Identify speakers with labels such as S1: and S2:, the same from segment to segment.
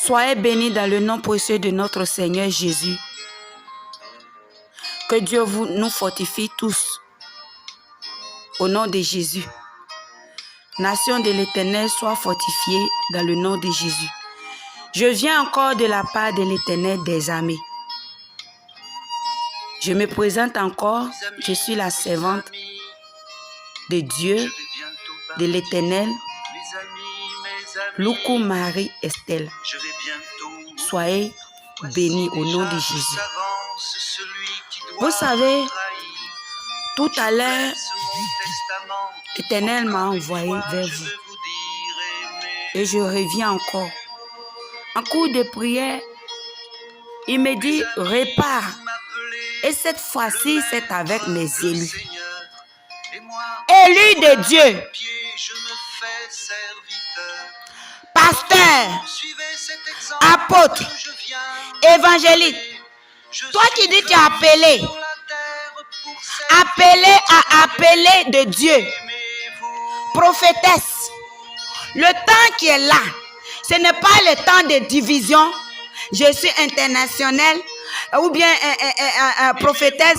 S1: Soyez bénis dans le nom précieux de notre Seigneur Jésus. Que Dieu nous fortifie tous. Au nom de Jésus. Nation de l'Éternel, sois fortifiée dans le nom de Jésus. Je viens encore de la part de l'Éternel des armées. Je me présente encore. Je suis la servante de Dieu, de l'Éternel. Loukou Marie Estelle. Soyez bénis au nom de Jésus. Vous savez, tout à l'heure, l'Éternel m'a envoyé vers vous. Et je reviens encore. En cours de prière, il me dit, répare. Et cette fois-ci, c'est avec mes élus. Élus de Dieu. Pasteur, apôtre, évangéliste. Toi qui dis que tu es appelé. Appelé à appeler de Dieu. Prophétesse. Le temps qui est là, ce n'est pas le temps de division. Je suis internationale ou bien prophétesse,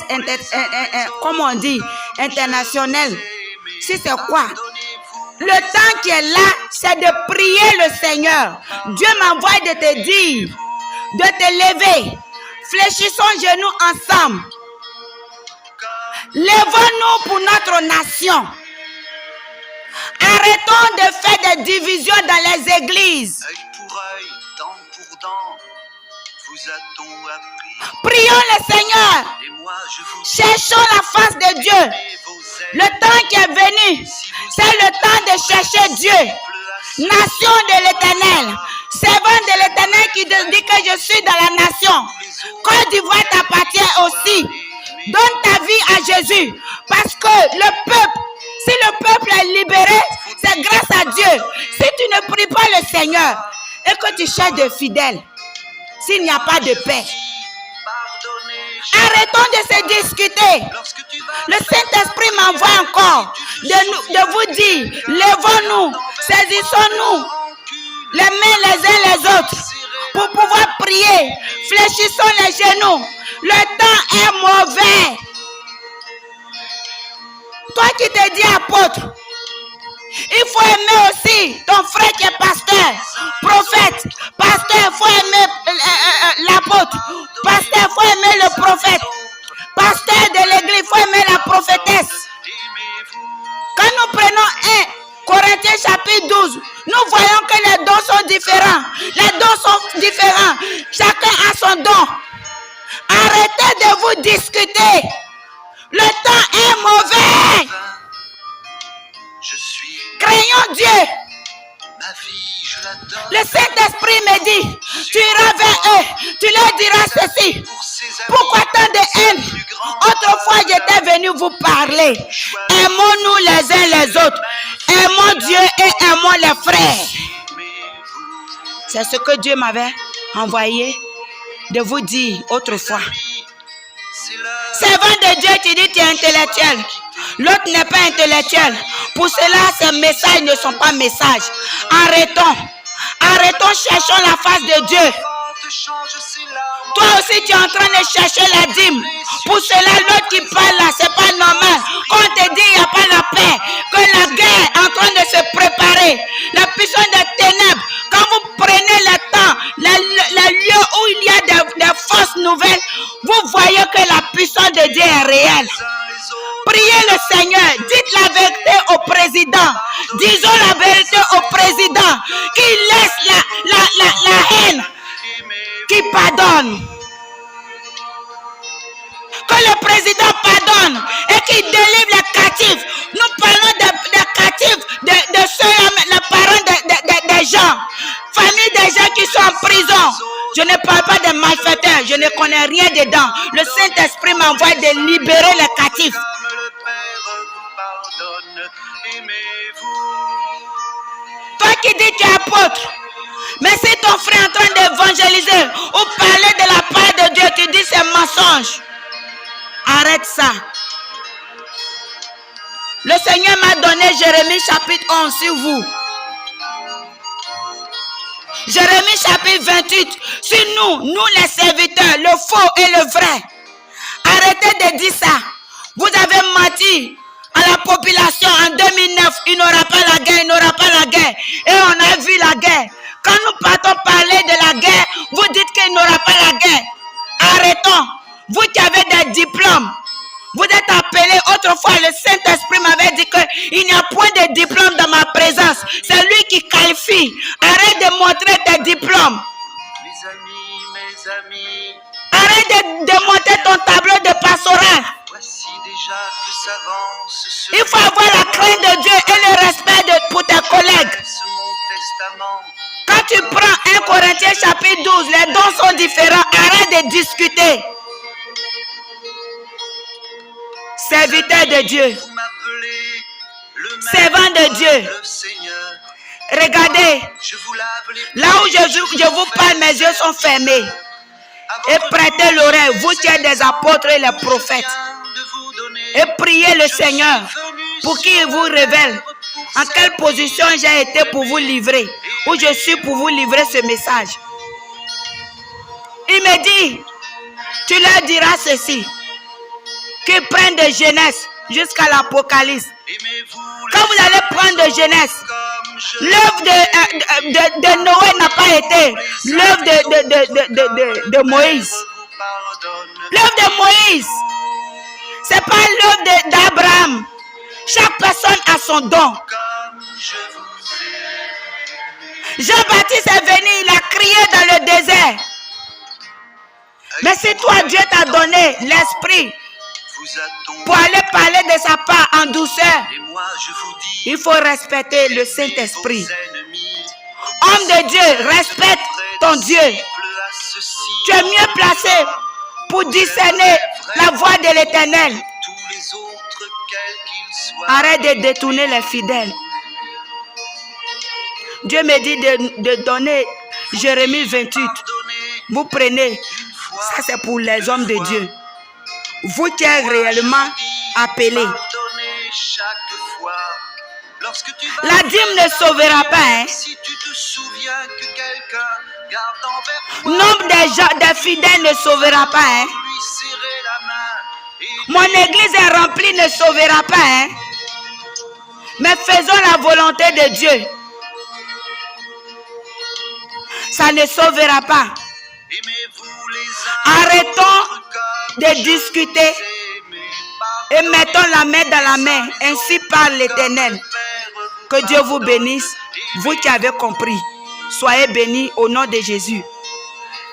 S1: comment on dit, internationale. Si c'est quoi? Le temps qui est là, c'est de prier le Seigneur. Dieu m'envoie de te dire, de te lever. Fléchissons genoux ensemble. Lèvons-nous pour notre nation. Arrêtons de faire des divisions dans les églises. Prions le Seigneur. Cherchons la face de Dieu. Le temps qui est venu, c'est le temps de chercher Dieu. Nation de l'Éternel. Servant de l'Éternel qui dit que je suis dans la nation. Côte d'Ivoire t'appartient aussi. Donne ta vie à Jésus. Parce que le peuple, si le peuple est libéré, c'est grâce à Dieu. Si tu ne pries pas le Seigneur et que tu cherches de fidèles, s'il n'y a pas de paix, arrêtons de se discuter. Le Saint-Esprit m'envoie encore de vous dire, lèvons-nous, saisissons-nous les mains les uns les autres pour pouvoir prier. Fléchissons les genoux. Le temps est mauvais. Toi qui te dis apôtre, il faut aimer aussi ton frère qui est pasteur, prophète. Pasteur, il faut aimer l'apôtre. Pasteur, il faut aimer le prophète. Pasteur de l'église, il faut aimer la prophétesse. Quand nous prenons 1 Corinthiens chapitre 12, nous voyons que les dons sont différents. Les dons sont différents. Chacun a son don. Arrêtez de vous discuter. Le temps est mauvais. Craignons Dieu. Le Saint-Esprit me dit, tu iras vers eux, tu leur diras ceci. Pourquoi tant de haine? Autrefois j'étais venu vous parler. Aimons-nous les uns les autres. Aimons Dieu et aimons les frères. C'est ce que Dieu m'avait envoyé de vous dire autrefois. Servant de Dieu, tu dis que tu es intellectuel. L'autre n'est pas intellectuel. Pour cela, ces messages ne sont pas messages. Arrêtons. Arrêtons, cherchons la face de Dieu. Toi aussi, tu es en train de chercher la dîme. Pour cela, l'autre qui parle là, c'est pas normal. Quand on te dit qu'il n'y a pas la paix, que la guerre est en train de se préparer, la puissance des ténèbres, quand vous prenez le temps, le lieu où il y a des fausses nouvelles, vous voyez que la puissance de Dieu est réelle. Priez le Seigneur, dites la vérité au président. Disons la vérité au président qui laisse la haine, qui pardonne. Que le président pardonne et qu'il délivre les captifs. Nous parlons des captifs, de ceux, les parents des gens, famille des gens qui sont en prison. Je ne parle pas des malfaiteurs, je ne connais rien dedans. Le Saint-Esprit m'envoie de libérer les captifs. Toi qui dis que tu es apôtre, mais si ton frère est en train d'évangéliser ou parler de la part de Dieu, tu dis c'est mensonge. Arrête ça. Le Seigneur m'a donné Jérémie chapitre 11 sur vous. Jérémie chapitre 28. Sur nous les serviteurs, le faux et le vrai. Arrêtez de dire ça. Vous avez menti à la population en 2009. Il n'aura pas la guerre, il n'aura pas la guerre. Et on a vu la guerre. Quand nous partons parler de la guerre, vous dites qu'il n'aura pas la guerre. Arrêtons. Vous qui avez des diplômes, vous êtes appelés. Autrefois, le Saint-Esprit m'avait dit qu'il n'y a point de diplôme dans ma présence. C'est lui qui qualifie. Arrête de montrer tes diplômes.
S2: Mes amis.
S1: Arrête de montrer ton tableau de pastoral.
S2: Voici déjà que s'avance ce
S1: Il faut avoir la crainte de Dieu et le respect pour tes collègues.
S2: mon testament.
S1: Quand tu prends 1 Corinthiens chapitre 12, les dons sont différents. Arrête de discuter. Serviteur de Dieu,
S2: Vous m'appelez le
S1: servant de Dieu.
S2: le Seigneur.
S1: Regardez,
S2: Je vous lave les
S1: là où je vous parle, mes yeux sont fermés. Et prêtez l'oreille, vous qui êtes des apôtres et les prophètes. Et priez le Seigneur pour qu'il vous révèle en quelle position j'ai été pour vous livrer, où je suis pour vous livrer ce message. Il me dit, tu leur diras ceci, qu'ils prennent de Genèse jusqu'à l'Apocalypse. Quand vous allez prendre de Genèse, l'œuvre de Noé n'a pas été l'œuvre de Moïse. L'œuvre de Moïse, c'est pas l'œuvre d'Abraham. Chaque personne a son don. Jean-Baptiste est venu, il a crié dans le désert. Mais c'est toi, Dieu t'a donné l'esprit pour aller parler de sa part en douceur. Il faut respecter le Saint-Esprit. Homme de Dieu, respecte ton Dieu. Tu es mieux placé pour discerner la voix de l'Éternel. Arrête de détourner les fidèles. Dieu me dit de donner Jérémie 28. Vous prenez, ça c'est pour les hommes de Dieu. Vous qui êtes réellement appelés. La dîme ne sauvera pas. Hein? Nombre des fidèles ne sauvera pas. Hein? Mon église est remplie, ne sauvera pas. Hein? Mais faisons la volonté de Dieu. Ça ne sauvera pas. Arrêtons de discuter et mettons la main dans la main. Ainsi parle l'Éternel. Que Dieu vous bénisse. Vous qui avez compris, soyez bénis au nom de Jésus.